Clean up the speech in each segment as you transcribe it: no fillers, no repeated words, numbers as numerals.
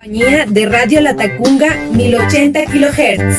Compañía de Radio Latacunga 1080 kHz.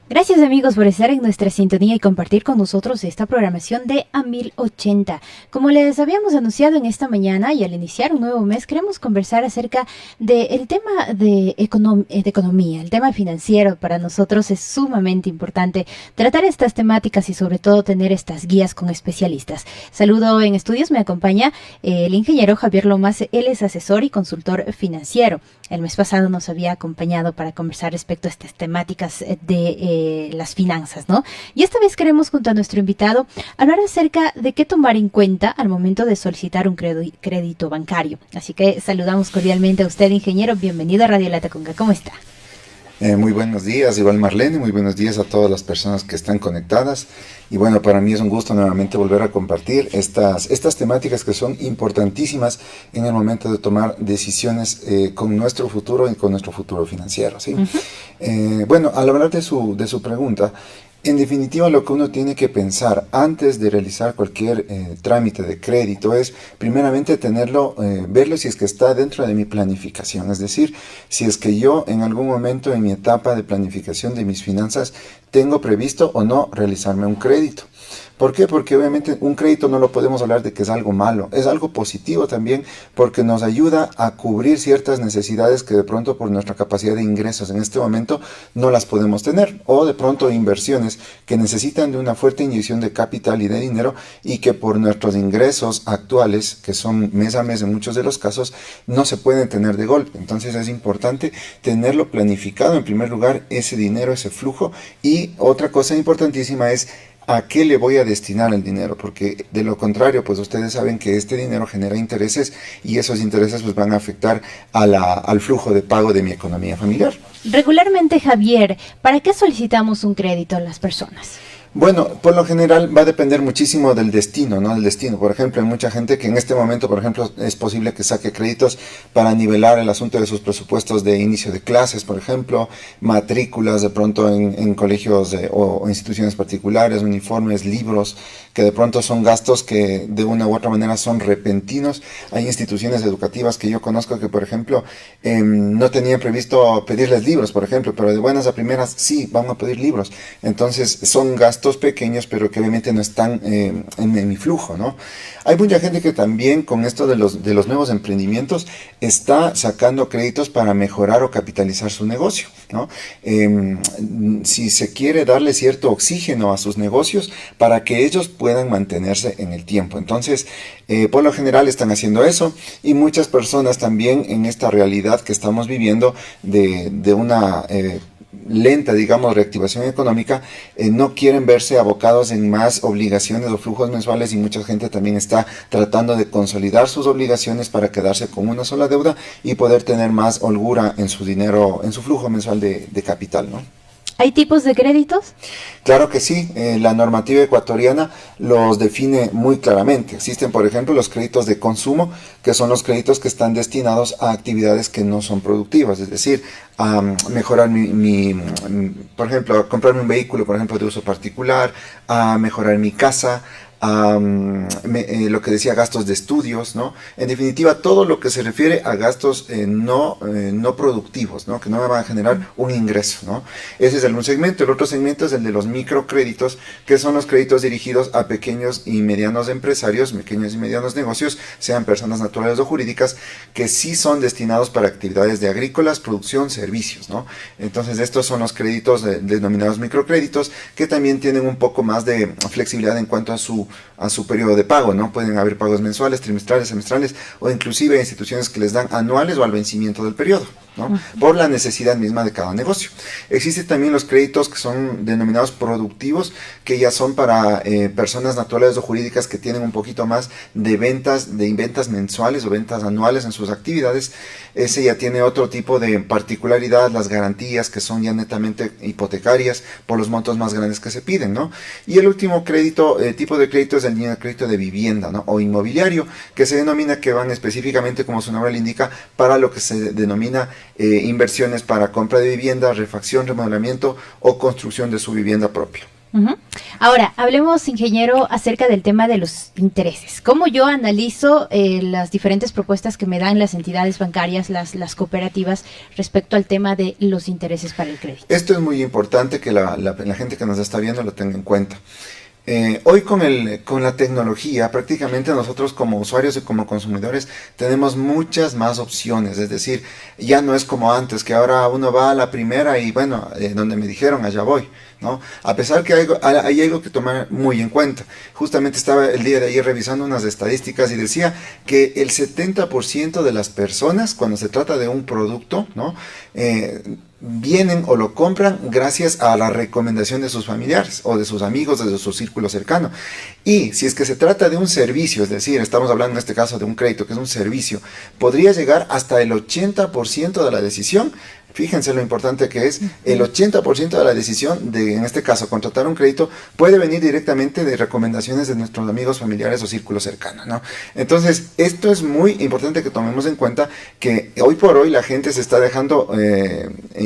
Gracias amigos por estar en nuestra sintonía y compartir con nosotros esta programación de A 1080. Como les habíamos anunciado en esta mañana y al iniciar un nuevo mes, queremos conversar acerca del tema de economía, el tema financiero. Para nosotros es sumamente importante tratar estas temáticas y sobre todo tener estas guías con especialistas. Saludo en estudios, me acompaña el ingeniero Javier Lomas, él es asesor y consultor financiero. El mes pasado nos había acompañado para conversar respecto a estas temáticas de las finanzas, ¿no? Y esta vez queremos, junto a nuestro invitado, hablar acerca de qué tomar en cuenta al momento de solicitar un crédito bancario. Así que saludamos cordialmente a usted, ingeniero. Bienvenido a Radio Latacunga. ¿Cómo está? Muy buenos días, igual Marlene, muy buenos días a todas las personas que están conectadas. Y bueno, para mí es un gusto nuevamente volver a compartir estas temáticas que son importantísimas en el momento de tomar decisiones con nuestro futuro y con nuestro futuro financiero, ¿sí? Bueno, al hablar de su pregunta, en definitiva, lo que uno tiene que pensar antes de realizar cualquier trámite de crédito es, primeramente, verlo si es que está dentro de mi planificación. Es decir, si es que yo en algún momento en mi etapa de planificación de mis finanzas tengo previsto o no realizarme un crédito. ¿Por qué? Porque obviamente un crédito no lo podemos hablar de que es algo malo, es algo positivo también porque nos ayuda a cubrir ciertas necesidades que de pronto por nuestra capacidad de ingresos en este momento no las podemos tener, o de pronto inversiones que necesitan de una fuerte inyección de capital y de dinero y que por nuestros ingresos actuales, que son mes a mes en muchos de los casos, no se pueden tener de golpe. Entonces es importante tenerlo planificado en primer lugar, ese dinero, ese flujo. Y otra cosa importantísima es ¿a qué le voy a destinar el dinero? Porque de lo contrario, pues ustedes saben que este dinero genera intereses y esos intereses pues van a afectar al flujo de pago de mi economía familiar. Regularmente, Javier, ¿para qué solicitamos un crédito a las personas? Bueno, por lo general va a depender muchísimo del destino, ¿no? Del destino. Por ejemplo, hay mucha gente que en este momento, por ejemplo, es posible que saque créditos para nivelar el asunto de sus presupuestos de inicio de clases, por ejemplo, matrículas de pronto en colegios o instituciones particulares, uniformes, libros, que de pronto son gastos que de una u otra manera son repentinos. Hay instituciones educativas que yo conozco que, por ejemplo, no tenían previsto pedirles libros, por ejemplo, pero de buenas a primeras sí van a pedir libros. Entonces son gastos pequeños, pero que obviamente no están en mi flujo, ¿no? Hay mucha gente que también con esto de los nuevos emprendimientos está sacando créditos para mejorar o capitalizar su negocio, ¿no? Si se quiere darle cierto oxígeno a sus negocios para que ellos puedan mantenerse en el tiempo. Entonces, por lo general están haciendo eso y muchas personas también en esta realidad que estamos viviendo de una lenta, digamos, reactivación económica, no quieren verse abocados en más obligaciones o flujos mensuales y mucha gente también está tratando de consolidar sus obligaciones para quedarse con una sola deuda y poder tener más holgura en su dinero, en su flujo mensual de capital, ¿no? ¿Hay tipos de créditos? Claro que sí, la normativa ecuatoriana los define muy claramente. Existen, por ejemplo, los créditos de consumo, que son los créditos que están destinados a actividades que no son productivas, es decir, a mejorar por ejemplo, a comprarme un vehículo, por ejemplo, de uso particular, a mejorar mi casa, lo que decía, gastos de estudios, ¿no? En definitiva, todo lo que se refiere a gastos no productivos, ¿no? Que no me van a generar un ingreso, ¿no? Ese es un segmento. El otro segmento es el de los microcréditos, que son los créditos dirigidos a pequeños y medianos empresarios, pequeños y medianos negocios, sean personas naturales o jurídicas, que sí son destinados para actividades de agrícolas, producción, servicios, ¿no? Entonces, estos son los créditos denominados microcréditos, que también tienen un poco más de flexibilidad en cuanto a su periodo de pago, ¿no? Pueden haber pagos mensuales, trimestrales, semestrales o inclusive instituciones que les dan anuales o al vencimiento del periodo, ¿no? Por la necesidad misma de cada negocio. Existen también los créditos que son denominados productivos, que ya son para personas naturales o jurídicas que tienen un poquito más de ventas mensuales o ventas anuales en sus actividades. Ese ya tiene otro tipo de particularidad, las garantías que son ya netamente hipotecarias por los montos más grandes que se piden, ¿no? Y el último tipo de crédito es el crédito de vivienda, ¿no? O inmobiliario, que se denomina, que van específicamente, como su nombre le indica, para lo que se denomina inversiones para compra de vivienda, refacción, remodelamiento o construcción de su vivienda propia. Ujú. Ahora, hablemos, ingeniero, acerca del tema de los intereses. ¿Cómo yo analizo las diferentes propuestas que me dan las entidades bancarias, las cooperativas, respecto al tema de los intereses para el crédito? Esto es muy importante que la gente que nos está viendo lo tenga en cuenta. Hoy con la tecnología, prácticamente nosotros como usuarios y como consumidores tenemos muchas más opciones, es decir, ya no es como antes, que ahora uno va a la primera y bueno, donde me dijeron, allá voy, ¿no? A pesar que hay algo que tomar muy en cuenta. Justamente estaba el día de ayer revisando unas estadísticas y decía que el 70% de las personas, cuando se trata de un producto, ¿no? Vienen o lo compran gracias a la recomendación de sus familiares o de sus amigos, de su círculo cercano. Y si es que se trata de un servicio, es decir, estamos hablando en este caso de un crédito, que es un servicio, podría llegar hasta el 80% de la decisión. Fíjense lo importante que es, el 80% de la decisión de, en este caso, contratar un crédito puede venir directamente de recomendaciones de nuestros amigos, familiares o círculo cercano, ¿no? Entonces, esto es muy importante que tomemos en cuenta que hoy por hoy la gente se está dejando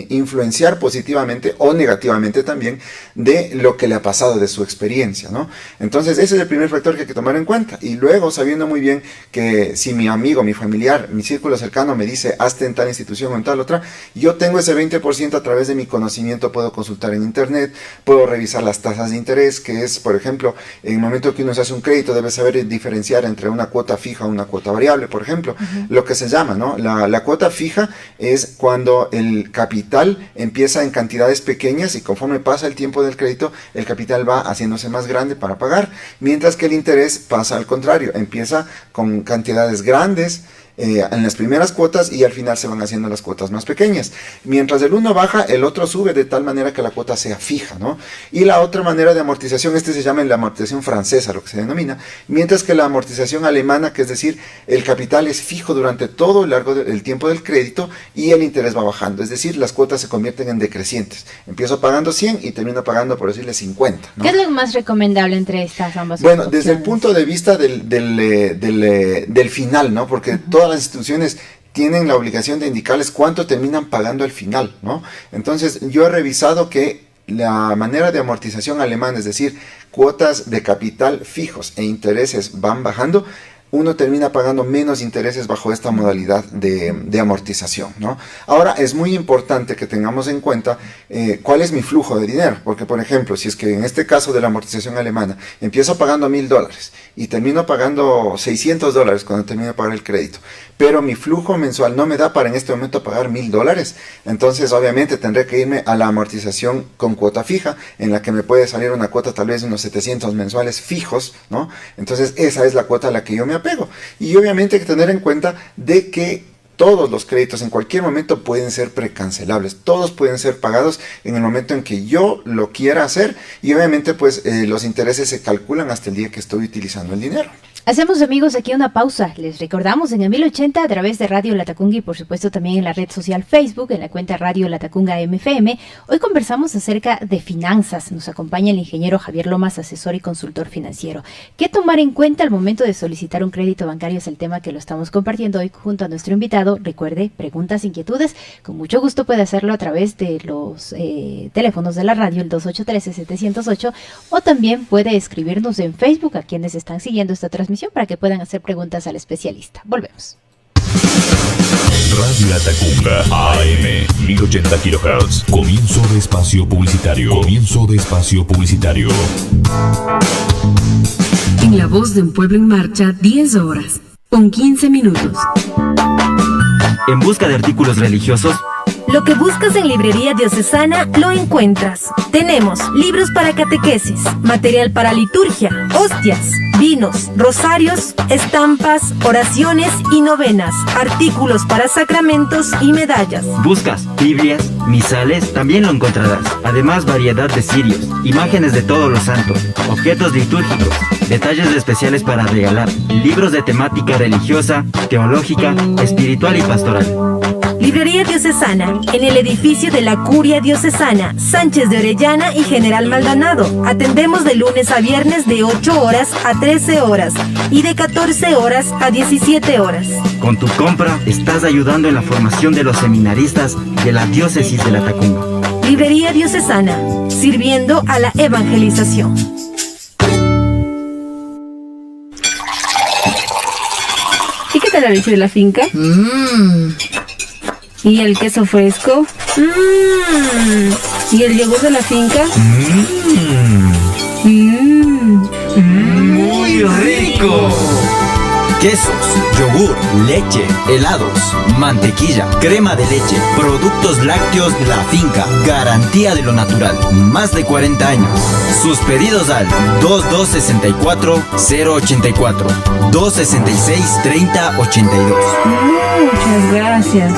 influenciar positivamente o negativamente también de lo que le ha pasado, de su experiencia, ¿no? Entonces, ese es el primer factor que hay que tomar en cuenta. Y luego, sabiendo muy bien que si mi amigo, mi familiar, mi círculo cercano me dice, hazte en tal institución o en tal otra, yo tengo ese 20% a través de mi conocimiento, puedo consultar en internet, puedo revisar las tasas de interés, que es, por ejemplo, en el momento que uno se hace un crédito, debe saber diferenciar entre una cuota fija o una cuota variable, por ejemplo, lo que se llama, ¿no? La cuota fija es cuando el capital empieza en cantidades pequeñas y conforme pasa el tiempo del crédito, el capital va haciéndose más grande para pagar, mientras que el interés pasa al contrario, empieza con cantidades grandes, en las primeras cuotas y al final se van haciendo las cuotas más pequeñas. Mientras el uno baja, el otro sube de tal manera que la cuota sea fija, ¿no? Y la otra manera de amortización, se llama la amortización francesa, lo que se denomina, mientras que la amortización alemana, que es decir, el capital es fijo durante todo el largo del tiempo del crédito y el interés va bajando, es decir, las cuotas se convierten en decrecientes. Empiezo pagando 100 y termino pagando, por decirle, 50, ¿no? ¿Qué es lo más recomendable entre estas ambas Bueno, opciones? desde el punto de vista del final, ¿no? Porque todas las instituciones tienen la obligación de indicarles cuánto terminan pagando al final, ¿no? Entonces, yo he revisado que la manera de amortización alemana, es decir, cuotas de capital fijos e intereses van bajando, uno termina pagando menos intereses bajo esta modalidad de amortización, ¿no? Ahora, es muy importante que tengamos en cuenta cuál es mi flujo de dinero, porque, por ejemplo, si es que en este caso de la amortización alemana, empiezo pagando $1,000 y termino pagando $600 cuando termino de pagar el crédito, pero mi flujo mensual no me da para en este momento pagar $1,000, entonces obviamente tendré que irme a la amortización con cuota fija, en la que me puede salir una cuota tal vez de unos 700 mensuales fijos, ¿no? Entonces esa es la cuota a la que yo me apego. Y obviamente hay que tener en cuenta de que todos los créditos en cualquier momento pueden ser precancelables, todos pueden ser pagados en el momento en que yo lo quiera hacer y obviamente pues los intereses se calculan hasta el día que estoy utilizando el dinero. Hacemos, amigos, aquí una pausa. Les recordamos en el 1080 a través de Radio Latacunga y por supuesto también en la red social Facebook, en la cuenta Radio Latacunga MFM. Hoy conversamos acerca de finanzas. Nos acompaña el ingeniero Javier Lomas, asesor y consultor financiero. ¿Qué tomar en cuenta al momento de solicitar un crédito bancario? Es el tema que lo estamos compartiendo hoy junto a nuestro invitado. Recuerde, preguntas, inquietudes, con mucho gusto puede hacerlo a través de los teléfonos de la radio, el 2813-708, o también puede escribirnos en Facebook a quienes están siguiendo esta transmisión para que puedan hacer preguntas al especialista. Volvemos. Radio Latacunga AM 1080 kHz. Comienzo de espacio publicitario. Comienzo de espacio publicitario. En La Voz de un Pueblo en Marcha, 10 horas, con 15 minutos. En busca de artículos religiosos. Lo que buscas en Librería Diocesana lo encuentras. Tenemos libros para catequesis, material para liturgia, hostias, vinos, rosarios, estampas, oraciones y novenas, artículos para sacramentos y medallas. Buscas Biblias, misales, también lo encontrarás. Además, variedad de cirios, imágenes de todos los santos, objetos litúrgicos, detalles especiales para regalar, libros de temática religiosa, teológica, espiritual y pastoral. Librería Diocesana, en el edificio de la Curia Diocesana, Sánchez de Orellana y General Maldonado. Atendemos de lunes a viernes de 8 horas a 13 horas y de 14 horas a 17 horas. Con tu compra, estás ayudando en la formación de los seminaristas de la Diócesis de Latacunga. Librería Diocesana, sirviendo a la evangelización. ¿Y qué tal la leche de la finca? ¿Y el queso fresco? ¿Y el yogur de la finca? ¡Muy rico! Quesos, yogur, leche, helados, mantequilla, crema de leche, productos lácteos La Finca, garantía de lo natural, más de 40 años. Sus pedidos al 2264-084, 266-3082. Muchas gracias.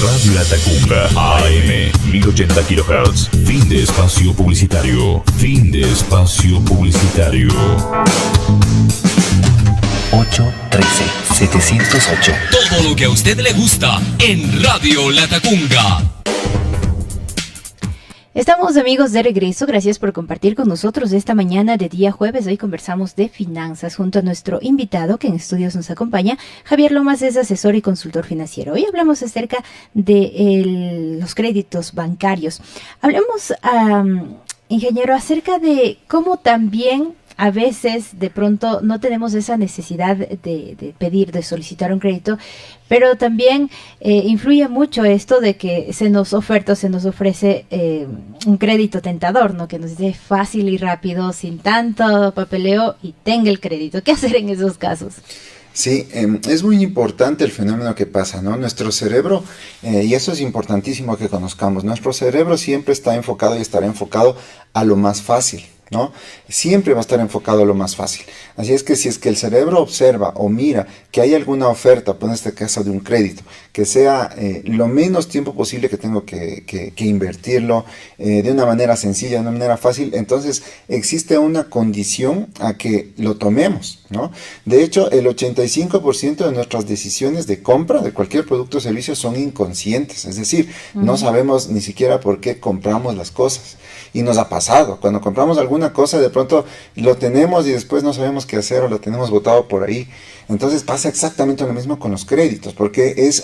Radio Latacunga, AM 1080 kHz. Fin de espacio publicitario. Fin de espacio publicitario. 813-708. Todo lo que a usted le gusta en Radio Latacunga. Estamos, amigos, de regreso. Gracias por compartir con nosotros esta mañana de día jueves. Hoy conversamos de finanzas junto a nuestro invitado que en estudios nos acompaña. Javier Lomas es asesor y consultor financiero. Hoy hablamos acerca de los créditos bancarios. Hablemos, ingeniero, acerca de cómo también a veces de pronto no tenemos esa necesidad de pedir, de solicitar un crédito, pero también influye mucho esto de que se nos ofrece un crédito tentador, ¿no? Que nos dice fácil y rápido, sin tanto papeleo y tenga el crédito. ¿Qué hacer en esos casos? Sí, es muy importante el fenómeno que pasa, ¿no? Nuestro cerebro, y eso es importantísimo que conozcamos, nuestro cerebro siempre está enfocado y estará enfocado a lo más fácil, ¿no? Siempre va a estar enfocado a lo más fácil. Así es que si es que el cerebro observa o mira que hay alguna oferta, por este caso de un crédito, que sea lo menos tiempo posible que tengo que invertirlo de una manera sencilla, de una manera fácil, entonces existe una condición a que lo tomemos, ¿no? De hecho, el 85% de nuestras decisiones de compra de cualquier producto o servicio son inconscientes, es decir, no sabemos ni siquiera por qué compramos las cosas. Y nos ha pasado, cuando compramos alguna cosa, de pronto lo tenemos y después no sabemos qué hacer o lo tenemos botado por ahí. Entonces pasa exactamente lo mismo con los créditos, porque es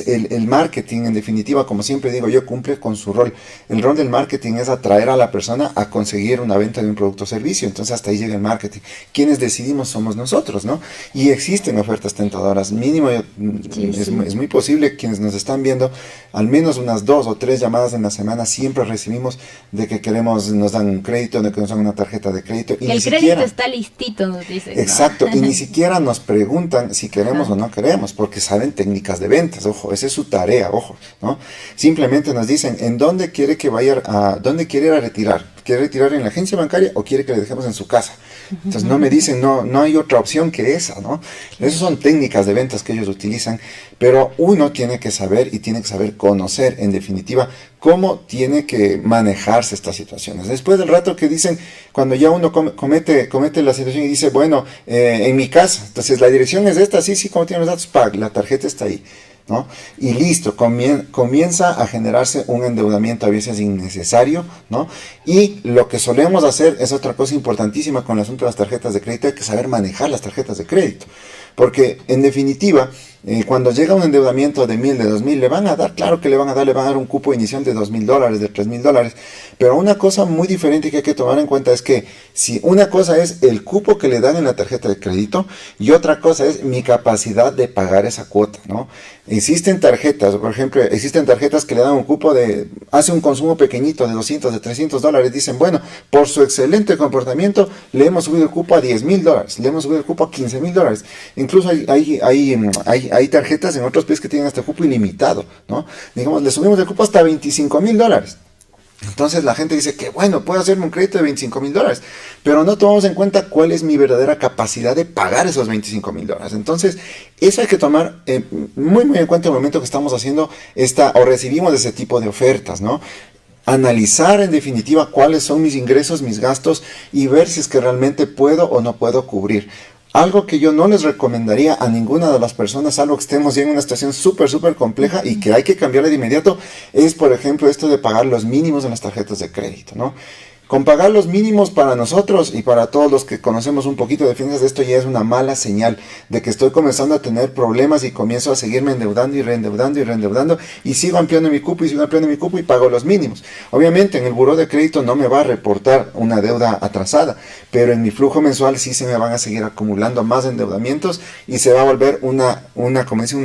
el marketing, en definitiva, como siempre digo yo, cumple con su rol. El rol del marketing es atraer a la persona a conseguir una venta de un producto o servicio. Entonces hasta ahí llega el marketing. Quienes decidimos somos nosotros, ¿no? Y existen ofertas tentadoras. Mínimo, es muy posible, quienes nos están viendo, al menos unas 2 o 3 llamadas en la semana siempre recibimos de que nos dan un crédito, de que nos dan una tarjeta de crédito. Y el crédito está listito, nos dicen. Exacto, y ni siquiera nos preguntan si queremos o no queremos, porque saben técnicas de ventas, ojo, esa es su tarea, ojo, ¿no? Simplemente nos dicen, ¿en dónde quiere que vaya dónde quiere ir a retirar? ¿Quiere retirar en la agencia bancaria o quiere que le dejemos en su casa? Entonces no me dicen, no hay otra opción que esa, ¿no? Esas son técnicas de ventas que ellos utilizan, pero uno tiene que saber y tiene que saber conocer, en definitiva, cómo tiene que manejarse estas situaciones. Después del rato que dicen, cuando ya uno comete la situación y dice, bueno, en mi casa, entonces la dirección es esta, sí, como tiene los datos, la tarjeta está ahí, ¿no? Y listo, comienza a generarse un endeudamiento a veces innecesario, ¿no? Y lo que solemos hacer es otra cosa importantísima con el asunto de las tarjetas de crédito, hay que saber manejar las tarjetas de crédito. Porque en definitiva, cuando llega un endeudamiento de 1,000, de 2,000, le van a dar, claro que le van a dar un cupo inicial de $2,000, de $3,000, pero una cosa muy diferente que hay que tomar en cuenta es que si una cosa es el cupo que le dan en la tarjeta de crédito y otra cosa es mi capacidad de pagar esa cuota, ¿no? Existen tarjetas, por ejemplo, que le dan un cupo hace un consumo pequeñito de $200, de $300, dicen, bueno, por su excelente comportamiento le hemos subido el cupo a $10,000, le hemos subido el cupo a $15,000. Incluso hay tarjetas en otros países que tienen hasta cupo ilimitado, ¿no? Digamos, le subimos el cupo hasta $25,000. Entonces la gente dice que bueno, puedo hacerme un crédito de $25,000, pero no tomamos en cuenta cuál es mi verdadera capacidad de pagar esos $25,000. Entonces, eso hay que tomar muy en cuenta en el momento que estamos haciendo o recibimos ese tipo de ofertas, ¿no? Analizar en definitiva cuáles son mis ingresos, mis gastos y ver si es que realmente puedo o no puedo cubrir. Algo que yo no les recomendaría a ninguna de las personas, salvo que estemos ya en una situación súper compleja y que hay que cambiarle de inmediato, es por ejemplo esto de pagar los mínimos en las tarjetas de crédito, ¿no? Con pagar los mínimos para nosotros y para todos los que conocemos un poquito de finanzas, esto ya es una mala señal de que estoy comenzando a tener problemas y comienzo a seguirme endeudando y reendeudando y sigo ampliando mi cupo y pago los mínimos. Obviamente en el buró de crédito no me va a reportar una deuda atrasada, pero en mi flujo mensual sí se me van a seguir acumulando más endeudamientos y se va a volver una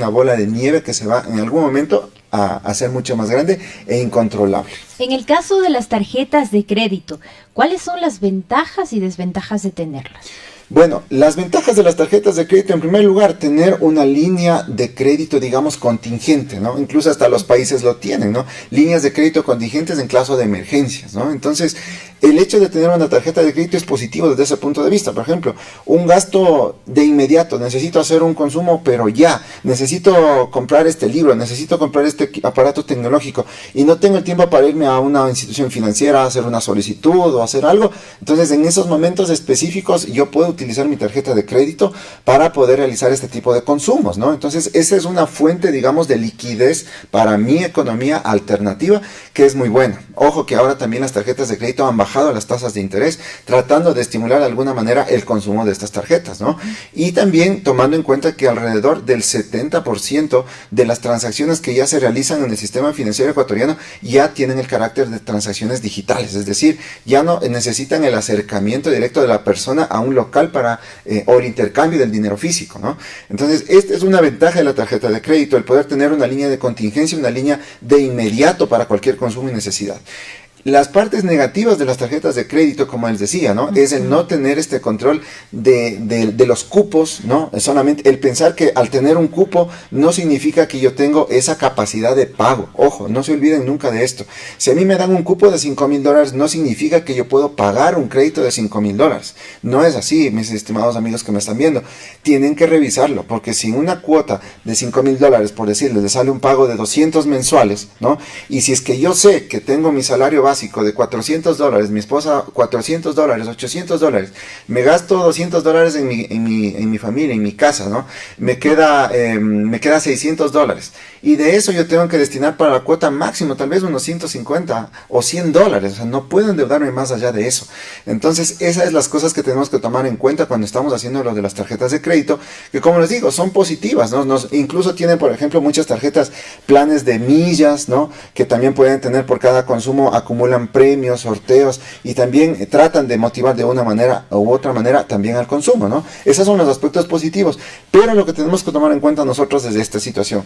bola de nieve que se va en algún momento a hacer mucho más grande e incontrolable. En el caso de las tarjetas de crédito, ¿cuáles son las ventajas y desventajas de tenerlas? Bueno, las ventajas de las tarjetas de crédito, en primer lugar, tener una línea de crédito, digamos, contingente, ¿no? Incluso hasta los países lo tienen, ¿no? Líneas de crédito contingentes en caso de emergencias, ¿no? Entonces, el hecho de tener una tarjeta de crédito es positivo desde ese punto de vista. Por ejemplo, un gasto de inmediato, necesito hacer un consumo, pero ya, necesito comprar este libro, necesito comprar este aparato tecnológico y no tengo el tiempo para irme a una institución financiera a hacer una solicitud o hacer algo. Entonces, en esos momentos específicos, yo puedo utilizar mi tarjeta de crédito para poder realizar este tipo de consumos, ¿no? Entonces, esa es una fuente, digamos, de liquidez para mi economía alternativa que es muy buena. Ojo que ahora también las tarjetas de crédito han bajado las tasas de interés, tratando de estimular de alguna manera el consumo de estas tarjetas, ¿no? Y también tomando en cuenta que alrededor del 70% de las transacciones que ya se realizan en el sistema financiero ecuatoriano ya tienen el carácter de transacciones digitales, es decir, ya no necesitan el acercamiento directo de la persona a un local o el intercambio del dinero físico, ¿no? Entonces, esta es una ventaja de la tarjeta de crédito, el poder tener una línea de contingencia, una línea de inmediato para cualquier consumo y necesidad. Las partes negativas de las tarjetas de crédito, como les decía, ¿no? Es el no tener este control de los cupos, ¿no? Es solamente el pensar que al tener un cupo no significa que yo tengo esa capacidad de pago. Ojo, no se olviden nunca de esto. Si a mí me dan un cupo de $5,000, no significa que yo puedo pagar un crédito de $5,000. No es así, mis estimados amigos que me están viendo. Tienen que revisarlo, porque si una cuota de $5,000, por decirles, le sale un pago de 200 mensuales, ¿no? Y si es que yo sé que tengo mi salario básico de $400, mi esposa $400, $800, me gasto $200 en mi familia, en mi casa, ¿no? Me queda $600 y de eso yo tengo que destinar para la cuota máximo tal vez unos 150 o $100, o sea, no puedo endeudarme más allá de eso. Entonces, esas son las cosas que tenemos que tomar en cuenta cuando estamos haciendo lo de las tarjetas de crédito, que como les digo, son positivas, ¿no? Incluso tienen, por ejemplo, muchas tarjetas planes de millas, ¿no? Que también pueden tener por cada consumo, acumulan premios, sorteos y también tratan de motivar de una manera u otra manera también al consumo, ¿no? Esos son los aspectos positivos, pero lo que tenemos que tomar en cuenta nosotros desde esta situación,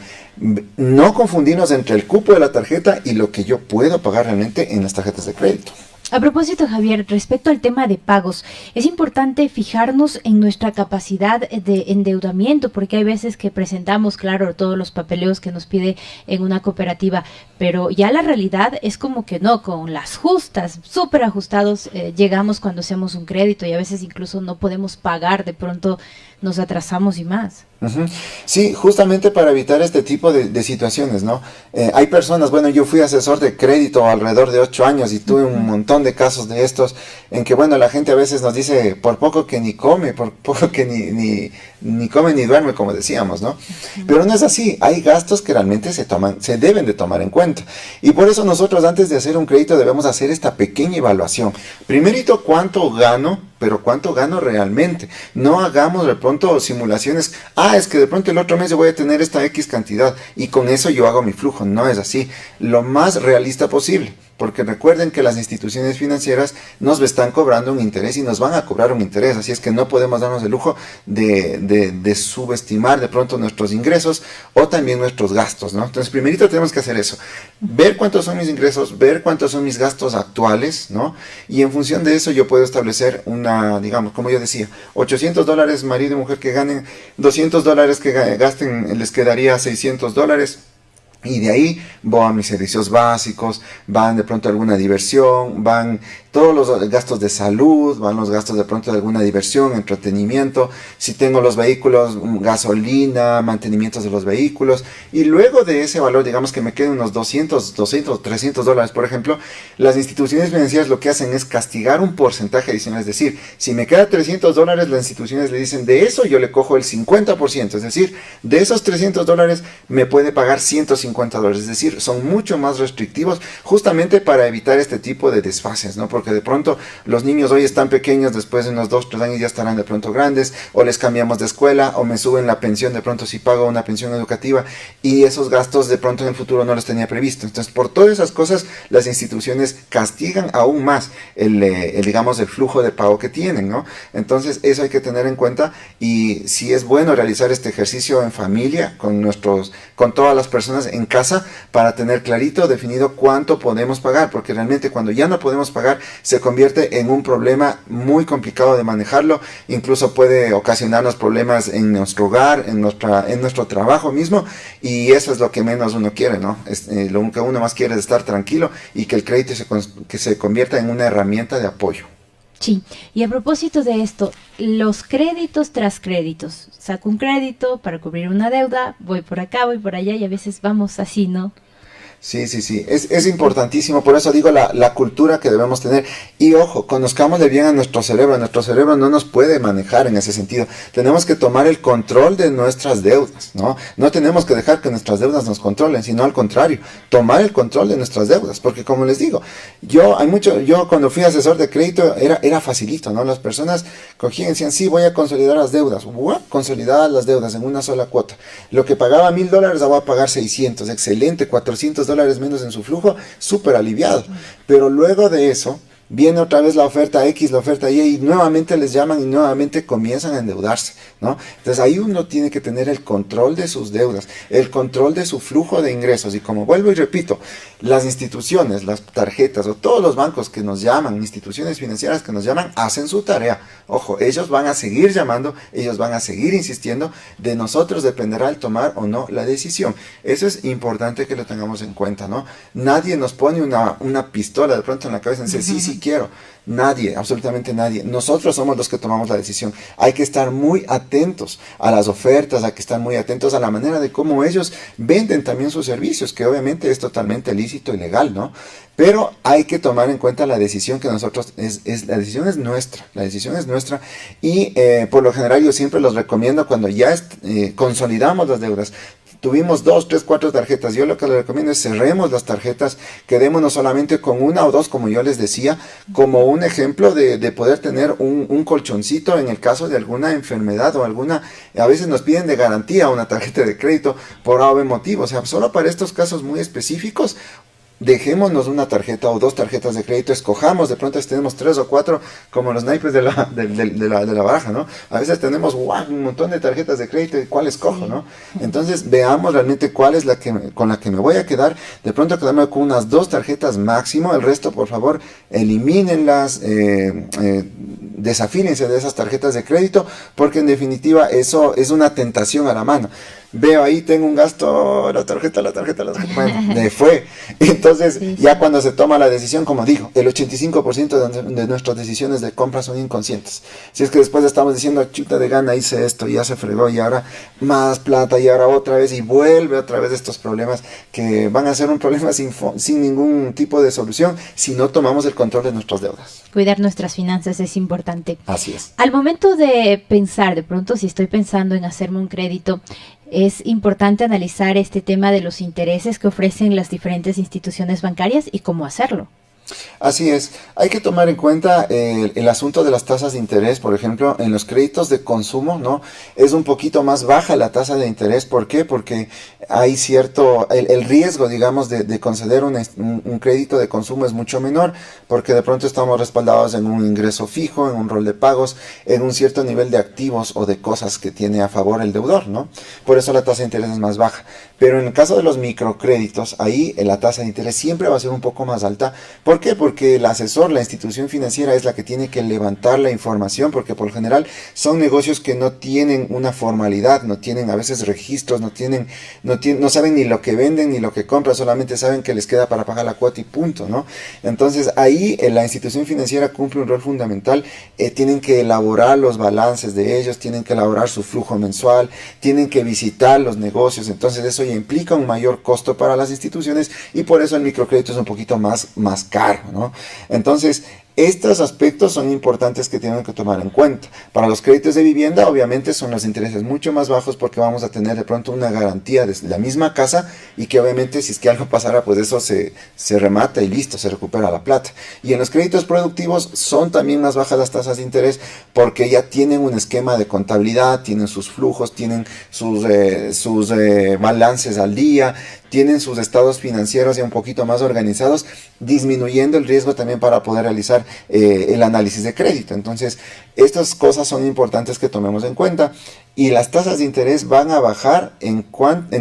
no confundirnos entre el cupo de la tarjeta y lo que yo puedo pagar realmente en las tarjetas de crédito. A propósito, Javier, respecto al tema de pagos, es importante fijarnos en nuestra capacidad de endeudamiento, porque hay veces que presentamos, claro, todos los papeleos que nos pide en una cooperativa, pero ya la realidad es como que no, con las justas, súper ajustados, llegamos cuando hacemos un crédito y a veces incluso no podemos pagar, de pronto nos atrasamos y más. Uh-huh. Sí, justamente para evitar este tipo de situaciones, ¿no? Hay personas, bueno, yo fui asesor de crédito alrededor de 8 años y tuve un montón de casos de estos en que, bueno, la gente a veces nos dice, por poco que ni come, por poco que ni come ni duerme, como decíamos, ¿no? Pero no es así, hay gastos que realmente se deben de tomar en cuenta. Y por eso nosotros antes de hacer un crédito debemos hacer esta pequeña evaluación. Primerito, ¿cuánto gano? Pero ¿cuánto gano realmente? No hagamos de pronto simulaciones, es que de pronto el otro mes yo voy a tener esta X cantidad y con eso yo hago mi flujo. No es así, lo más realista posible. Porque recuerden que las instituciones financieras nos están cobrando un interés y nos van a cobrar un interés, así es que no podemos darnos el lujo de subestimar de pronto nuestros ingresos o también nuestros gastos, ¿no? Entonces, primerito tenemos que hacer eso, ver cuántos son mis ingresos, ver cuántos son mis gastos actuales, ¿no? Y en función de eso yo puedo establecer una, digamos, como yo decía, $800 marido y mujer que ganen, $200 que gasten, les quedaría $600. Y de ahí van mis servicios básicos, van de pronto alguna diversión, van todos los gastos de salud, van los gastos de pronto de alguna diversión, entretenimiento, si tengo los vehículos, gasolina, mantenimientos de los vehículos, y luego de ese valor, digamos que me queden unos $200, $300, por ejemplo, las instituciones financieras lo que hacen es castigar un porcentaje adicional, es decir, si me queda $300, las instituciones le dicen, de eso yo le cojo el 50%, es decir, de esos $300 me puede pagar $150, es decir, son mucho más restrictivos justamente para evitar este tipo de desfases, ¿no? Porque porque de pronto los niños hoy están pequeños, después de unos 2, 3 años ya estarán de pronto grandes, o les cambiamos de escuela, o me suben la pensión, de pronto si pago una pensión educativa, y esos gastos de pronto en el futuro no los tenía previsto. Entonces, por todas esas cosas, las instituciones castigan aún más digamos, el flujo de pago que tienen, ¿no? Entonces, eso hay que tener en cuenta, y sí es bueno realizar este ejercicio en familia, con todas las personas en casa, para tener clarito, definido cuánto podemos pagar, porque realmente cuando ya no podemos pagar, se convierte en un problema muy complicado de manejarlo, incluso puede ocasionarnos problemas en nuestro hogar, en nuestro trabajo mismo, y eso es lo que menos uno quiere, ¿no? Lo que uno más quiere es estar tranquilo y que el crédito que se convierta en una herramienta de apoyo. Sí, y a propósito de esto, los créditos tras créditos. Saco un crédito para cubrir una deuda, voy por acá, voy por allá y a veces vamos así, ¿no? Sí, es importantísimo, por eso digo la cultura que debemos tener. Y ojo, conozcámosle bien a nuestro cerebro no nos puede manejar en ese sentido. Tenemos que tomar el control de nuestras deudas, ¿no? No tenemos que dejar que nuestras deudas nos controlen, sino al contrario, tomar el control de nuestras deudas, porque como les digo, yo cuando fui asesor de crédito era facilito, ¿no? Las personas cogían y decían, sí, voy a consolidar las deudas. Consolidadas las deudas en una sola cuota. Lo que pagaba $1,000, ahora voy a pagar 600, excelente, $400 menos en su flujo, súper aliviado. Pero luego de eso viene otra vez la oferta X, la oferta Y, y nuevamente les llaman y nuevamente comienzan a endeudarse, ¿no? Entonces ahí uno tiene que tener el control de sus deudas, el control de su flujo de ingresos. Y como vuelvo y repito, las instituciones, las tarjetas o todos los bancos que nos llaman, instituciones financieras que nos llaman, hacen su tarea. Ojo, ellos van a seguir llamando, ellos van a seguir insistiendo, de nosotros dependerá el tomar o no la decisión. Eso es importante que lo tengamos en cuenta, ¿no? Nadie nos pone una pistola de pronto en la cabeza y dice, sí quiero. Nadie, absolutamente nadie. Nosotros somos los que tomamos la decisión. Hay que estar muy atentos a las ofertas, hay que estar muy atentos a la manera de cómo ellos venden también sus servicios, que obviamente es totalmente lícito y legal, ¿no? Pero hay que tomar en cuenta la decisión que nosotros, la decisión es nuestra, y por lo general yo siempre los recomiendo cuando ya consolidamos las deudas. Tuvimos 2, 3, 4 tarjetas. Yo lo que les recomiendo es cerremos las tarjetas, quedémonos solamente con 1 o 2, como yo les decía, como un ejemplo de poder tener un colchoncito en el caso de alguna enfermedad o a veces nos piden de garantía una tarjeta de crédito por A o B motivo. O sea, solo para estos casos muy específicos, dejémonos una tarjeta o 2 tarjetas de crédito, escojamos, de pronto tenemos 3 o 4 como los naipes de la baraja, ¿no? A veces tenemos un montón de tarjetas de crédito y cuál escojo, ¿no? Entonces veamos realmente cuál es con la que me voy a quedar. De pronto quedarme con unas 2 tarjetas máximo, el resto por favor elimínenlas, desafílense de esas tarjetas de crédito, porque en definitiva eso es una tentación a la mano. Veo ahí, tengo un gasto, la tarjeta, bueno, me fue. Entonces, ya cuando se toma la decisión, como digo, el 85% de nuestras decisiones de compra son inconscientes. Si es que después estamos diciendo, chuta de gana, hice esto, ya se fregó, y ahora más plata, y ahora otra vez, y vuelve otra vez estos problemas que van a ser un problema sin ningún tipo de solución si no tomamos el control de nuestras deudas. Cuidar nuestras finanzas es importante. Así es. Al momento de pensar, de pronto, si estoy pensando en hacerme un crédito, es importante analizar este tema de los intereses que ofrecen las diferentes instituciones bancarias y cómo hacerlo. Así es, hay que tomar en cuenta el asunto de las tasas de interés. Por ejemplo, en los créditos de consumo, ¿no? Es un poquito más baja la tasa de interés. ¿Por qué? Porque hay el riesgo, digamos, de conceder un crédito de consumo es mucho menor, porque de pronto estamos respaldados en un ingreso fijo, en un rol de pagos, en un cierto nivel de activos o de cosas que tiene a favor el deudor, ¿no? Por eso la tasa de interés es más baja. Pero en el caso de los microcréditos, ahí la tasa de interés siempre va a ser un poco más alta. ¿Por qué? Porque el asesor, la institución financiera, es la que tiene que levantar la información, porque por lo general son negocios que no tienen una formalidad, no tienen a veces registros, no saben ni lo que venden ni lo que compran, solamente saben que les queda para pagar la cuota y punto, ¿no? Entonces ahí la institución financiera cumple un rol fundamental. Tienen que elaborar los balances de ellos, tienen que elaborar su flujo mensual, tienen que visitar los negocios. Entonces eso ya implica un mayor costo para las instituciones, y por eso el microcrédito es un poquito más caro, ¿no? Entonces Estos aspectos son importantes que tienen que tomar en cuenta. Para los créditos de vivienda, obviamente, son los intereses mucho más bajos porque vamos a tener de pronto una garantía de la misma casa y que obviamente si es que algo pasara, pues eso se remata y listo, se recupera la plata. Y en los créditos productivos son también más bajas las tasas de interés porque ya tienen un esquema de contabilidad, tienen sus flujos, tienen sus balances al día, tienen sus estados financieros ya un poquito más organizados, disminuyendo el riesgo también para poder realizar el análisis de crédito. Entonces, estas cosas son importantes que tomemos en cuenta y las tasas de interés van a bajar en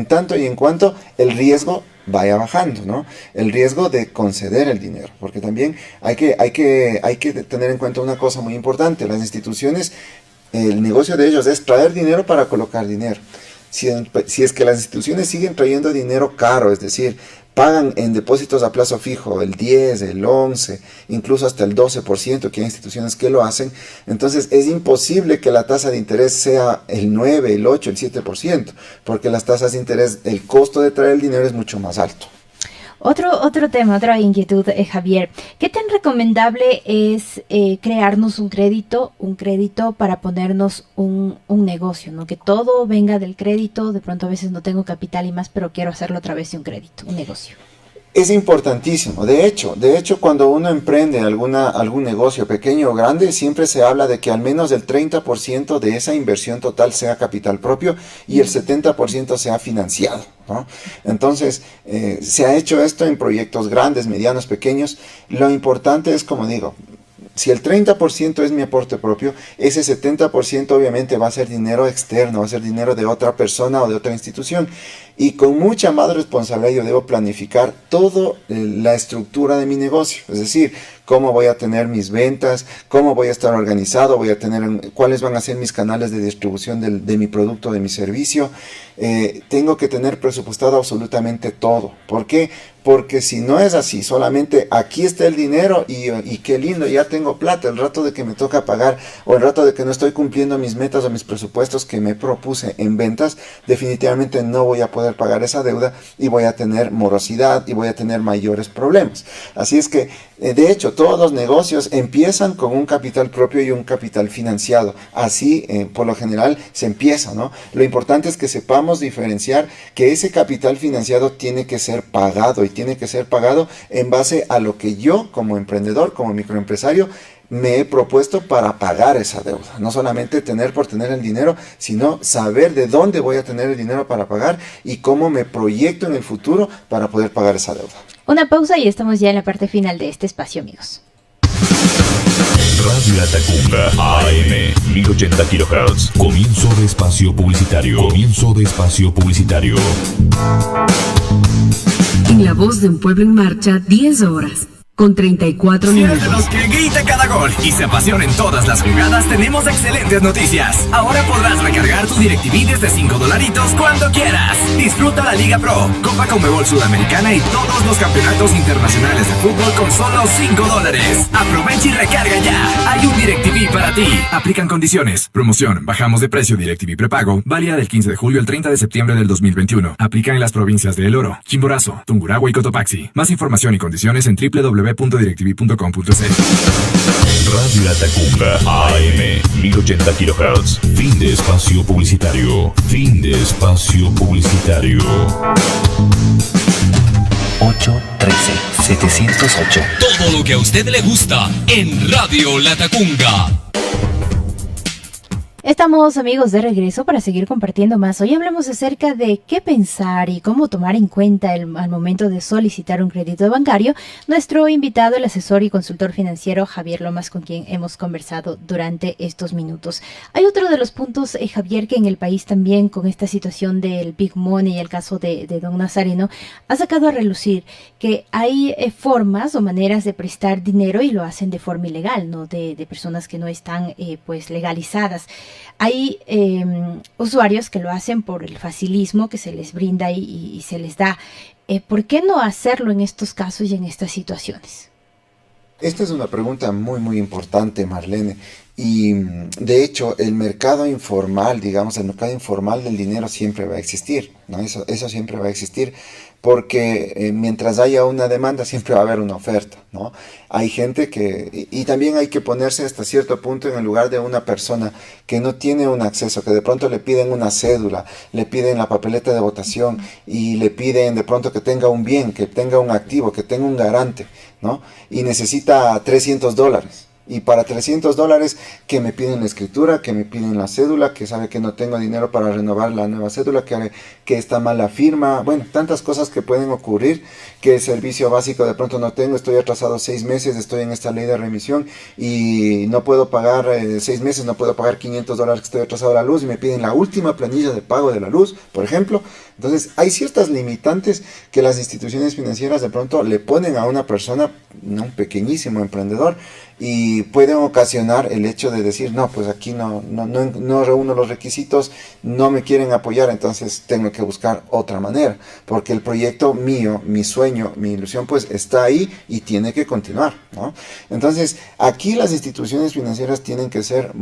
tanto y en cuanto el riesgo vaya bajando, ¿no? El riesgo de conceder el dinero, porque también hay que tener en cuenta una cosa muy importante. Las instituciones, el negocio de ellos es traer dinero para colocar dinero. Si es que las instituciones siguen trayendo dinero caro, es decir, pagan en depósitos a plazo fijo el 10, el 11, incluso hasta el 12%, que hay instituciones que lo hacen, entonces es imposible que la tasa de interés sea el 9, el 8, el 7%, porque las tasas de interés, el costo de traer el dinero es mucho más alto. Otro tema, otra inquietud, Javier. ¿Qué tan recomendable es crearnos un crédito para ponernos un negocio, ¿no? Que todo venga del crédito, de pronto a veces no tengo capital y más, pero quiero hacerlo a través de un crédito, un negocio. Es importantísimo. De hecho, cuando uno emprende algún negocio pequeño o grande, siempre se habla de que al menos el 30% de esa inversión total sea capital propio y el 70% sea financiado, ¿no? Entonces, se ha hecho esto en proyectos grandes, medianos, pequeños. Lo importante es, como digo, si el 30% es mi aporte propio, ese 70% obviamente va a ser dinero externo, va a ser dinero de otra persona o de otra institución. Y con mucha más responsabilidad yo debo planificar toda la estructura de mi negocio. Es decir, cómo voy a tener mis ventas, cómo voy a estar organizado, cuáles van a ser mis canales de distribución de mi producto, de mi servicio. Tengo que tener presupuestado absolutamente todo. ¿Por qué? Porque si no es así, solamente aquí está el dinero y qué lindo, ya tengo plata, el rato de que me toca pagar o el rato de que no estoy cumpliendo mis metas o mis presupuestos que me propuse en ventas, definitivamente no voy a poder pagar esa deuda y voy a tener morosidad y voy a tener mayores problemas. Así es que, de hecho, todos los negocios empiezan con un capital propio y un capital financiado. Así, por lo general, se empieza, ¿no? Lo importante es que sepamos diferenciar que ese capital financiado tiene que ser pagado y tiene que ser pagado en base a lo que yo, como emprendedor, como microempresario, me he propuesto para pagar esa deuda. No solamente tener por tener el dinero, sino saber de dónde voy a tener el dinero para pagar y cómo me proyecto en el futuro para poder pagar esa deuda. Una pausa y estamos ya en la parte final de este espacio, amigos. Radio Latacunga AM 1080 kHz. Comienzo de espacio publicitario. En La Voz de un Pueblo en Marcha, 10 horas. Con 34 Si eres minutos. de los que grita cada gol y se apasiona en todas las jugadas, tenemos excelentes noticias. Ahora podrás recargar tu DirecTV desde $5 cuando quieras. Disfruta la Liga Pro, Copa Conmebol Sudamericana y todos los campeonatos internacionales de fútbol con solo $5. Aprovecha y recarga ya. Hay un DirecTV para ti. Aplican condiciones. Promoción. Bajamos de precio DirecTV prepago. Válida del 15 de julio al 30 de septiembre del 2021. Aplica en las provincias de El Oro, Chimborazo, Tungurahua y Cotopaxi. Más información y condiciones en www.directv.com.c. Radio Latacunga AM 1080 kHz. Fin de espacio publicitario. 813-708. Todo lo que a usted le gusta en Radio Latacunga. Estamos, amigos, de regreso para seguir compartiendo más. Hoy hablamos acerca de qué pensar y cómo tomar en cuenta al momento de solicitar un crédito bancario. Nuestro invitado, el asesor y consultor financiero Javier Lomas, con quien hemos conversado durante estos minutos. Hay otro de los puntos, Javier, que en el país también, con esta situación del Big Money y el caso de don Nazareno, ha sacado a relucir que hay formas o maneras de prestar dinero y lo hacen de forma ilegal, ¿no? De personas que no están pues legalizadas. Hay usuarios que lo hacen por el facilismo que se les brinda y se les da. ¿Por qué no hacerlo en estos casos y en estas situaciones? Esta es una pregunta muy, muy importante, Marlene. Y de hecho, el mercado informal, digamos, el mercado informal del dinero siempre va a existir, ¿no? Eso siempre va a existir, porque mientras haya una demanda, siempre va a haber una oferta, ¿no? Hay gente y también hay que ponerse hasta cierto punto en el lugar de una persona que no tiene un acceso, que de pronto le piden una cédula, le piden la papeleta de votación y le piden de pronto que tenga un bien, que tenga un activo, que tenga un garante, ¿no? Y necesita $300. Y para $300 que me piden la escritura, que me piden la cédula, que sabe que no tengo dinero para renovar la nueva cédula, que está mal la firma, bueno, tantas cosas que pueden ocurrir, que el servicio básico de pronto no tengo, estoy atrasado 6 meses, estoy en esta ley de remisión y no puedo pagar 6 meses, no puedo pagar $500 que estoy atrasado a la luz y me piden la última planilla de pago de la luz, por ejemplo. Entonces hay ciertas limitantes que las instituciones financieras de pronto le ponen a una persona, un pequeñísimo emprendedor, y pueden ocasionar el hecho de decir, no, pues aquí no reúno los requisitos, no me quieren apoyar, entonces tengo que buscar otra manera, porque el proyecto mío, mi sueño, mi ilusión, pues está ahí y tiene que continuar, ¿no? Entonces, aquí las instituciones financieras tienen que ser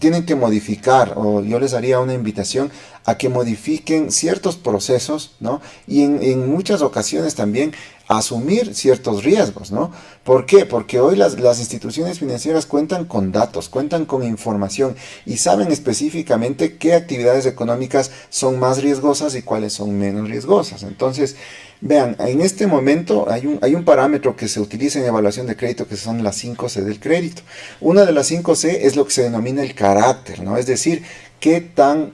tienen que modificar, o yo les haría una invitación a que modifiquen ciertos procesos, ¿no? Y en muchas ocasiones también asumir ciertos riesgos, ¿no? ¿Por qué? Porque hoy las instituciones financieras cuentan con datos, cuentan con información y saben específicamente qué actividades económicas son más riesgosas y cuáles son menos riesgosas. Entonces, vean, en este momento hay un parámetro que se utiliza en evaluación de crédito que son las 5C del crédito. Una de las 5C es lo que se denomina el carácter, ¿no? Es decir, ¿qué tan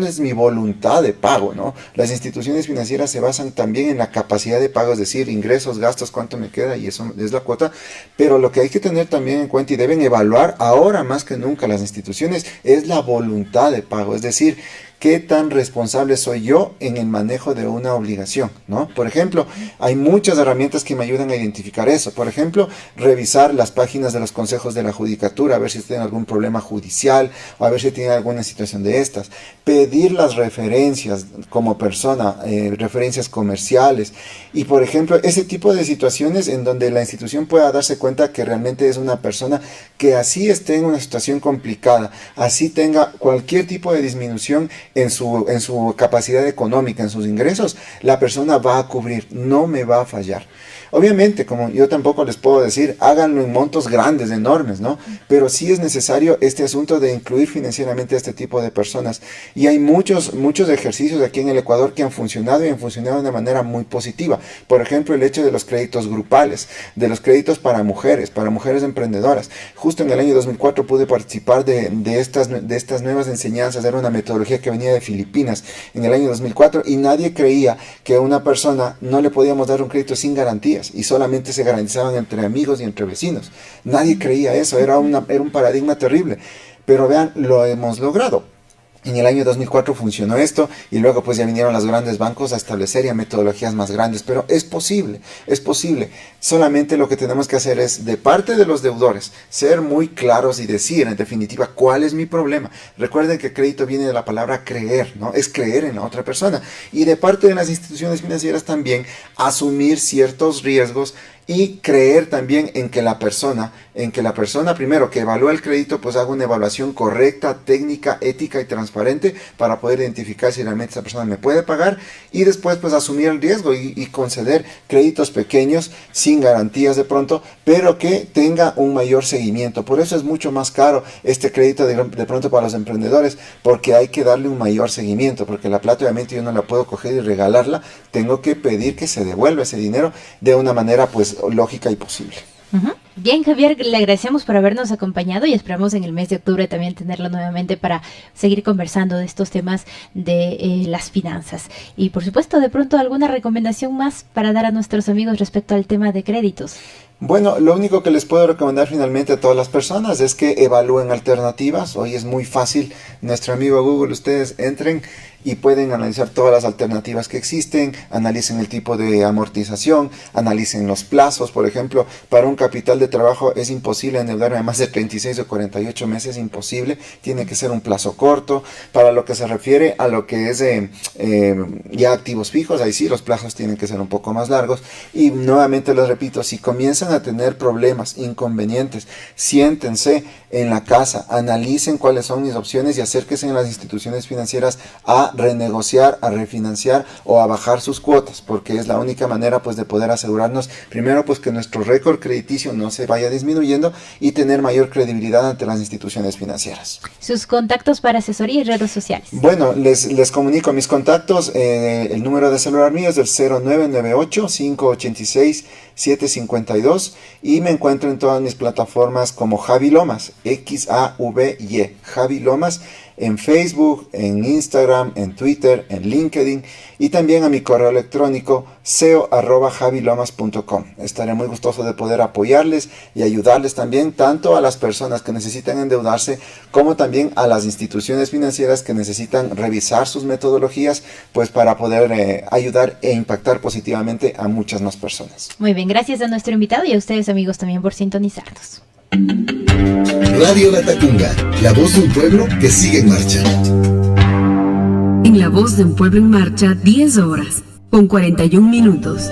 es mi voluntad de pago, ¿no? Las instituciones financieras se basan también en la capacidad de pago, es decir, ingresos, gastos, cuánto me queda, y eso es la cuota. Pero lo que hay que tener también en cuenta y deben evaluar ahora más que nunca las instituciones es la voluntad de pago, es decir, ¿qué tan responsable soy yo en el manejo de una obligación, ¿no? Por ejemplo, hay muchas herramientas que me ayudan a identificar eso. Por ejemplo, revisar las páginas de los consejos de la judicatura, a ver si tienen algún problema judicial o a ver si tienen alguna situación de estas. Pedir las referencias como persona, referencias comerciales. Y, por ejemplo, ese tipo de situaciones en donde la institución pueda darse cuenta que realmente es una persona que así esté en una situación complicada, así tenga cualquier tipo de disminución en su capacidad económica, en sus ingresos, la persona va a cubrir, no me va a fallar. Obviamente, como yo tampoco les puedo decir, háganlo en montos grandes, enormes, ¿no? Pero sí es necesario este asunto de incluir financieramente a este tipo de personas. Y hay muchos ejercicios aquí en el Ecuador que han funcionado y han funcionado de una manera muy positiva. Por ejemplo, el hecho de los créditos grupales, de los créditos para mujeres emprendedoras. Justo en el año 2004 pude participar de estas nuevas enseñanzas. Era una metodología que venía de Filipinas en el año 2004 y nadie creía que a una persona no le podíamos dar un crédito sin garantías y solamente se garantizaban entre amigos y entre vecinos. Nadie creía eso, era un paradigma terrible. Pero vean, lo hemos logrado. En el año 2004 funcionó esto y luego pues ya vinieron los grandes bancos a establecer ya metodologías más grandes, pero es posible. Solamente lo que tenemos que hacer es, de parte de los deudores, ser muy claros y decir en definitiva cuál es mi problema. Recuerden que crédito viene de la palabra creer, ¿no? Es creer en la otra persona. Y de parte de las instituciones financieras también asumir ciertos riesgos y creer también en que la persona primero que evalúa el crédito pues haga una evaluación correcta, técnica, ética y transparente para poder identificar si realmente esa persona me puede pagar y después pues asumir el riesgo y conceder créditos pequeños sin garantías de pronto, pero que tenga un mayor seguimiento. Por eso es mucho más caro este crédito de pronto para los emprendedores, porque hay que darle un mayor seguimiento, porque la plata obviamente yo no la puedo coger y regalarla, tengo que pedir que se devuelva ese dinero de una manera pues lógica y posible. Bien, Javier, le agradecemos por habernos acompañado y esperamos en el mes de octubre también tenerlo nuevamente para seguir conversando de estos temas de las finanzas. Y por supuesto, de pronto, ¿alguna recomendación más para dar a nuestros amigos respecto al tema de créditos? Bueno, lo único que les puedo recomendar finalmente a todas las personas es que evalúen alternativas. Hoy es muy fácil, nuestro amigo Google, ustedes entren y pueden analizar todas las alternativas que existen, analicen el tipo de amortización, analicen los plazos. Por ejemplo, para un capital de trabajo es imposible endeudarme a más de 36 o 48 meses, imposible, tiene que ser un plazo corto. Para lo que se refiere a lo que es ya activos fijos, ahí sí los plazos tienen que ser un poco más largos. Y nuevamente les repito, si comienzan a tener problemas, inconvenientes, siéntense en la casa, analicen cuáles son mis opciones y acérquense en las instituciones financieras a renegociar, a refinanciar o a bajar sus cuotas, porque es la única manera pues de poder asegurarnos primero pues que nuestro récord crediticio no se vaya disminuyendo y tener mayor credibilidad ante las instituciones financieras. Sus contactos para asesoría y redes sociales. Bueno, les comunico mis contactos. El número de celular mío es del 0998-586-752 y me encuentro en todas mis plataformas como Javi Lomas, XAVY, Javi Lomas, en Facebook, en Instagram, en Twitter, en LinkedIn y también a mi correo electrónico ceo@javilomas.com. Estaré muy gustoso de poder apoyarles y ayudarles también tanto a las personas que necesitan endeudarse como también a las instituciones financieras que necesitan revisar sus metodologías pues para poder ayudar e impactar positivamente a muchas más personas. Muy bien, gracias a nuestro invitado y a ustedes amigos también por sintonizarnos. Radio Latacunga, la voz de un pueblo que sigue en marcha. En La Voz de un Pueblo en Marcha, 10 horas, con 41 minutos.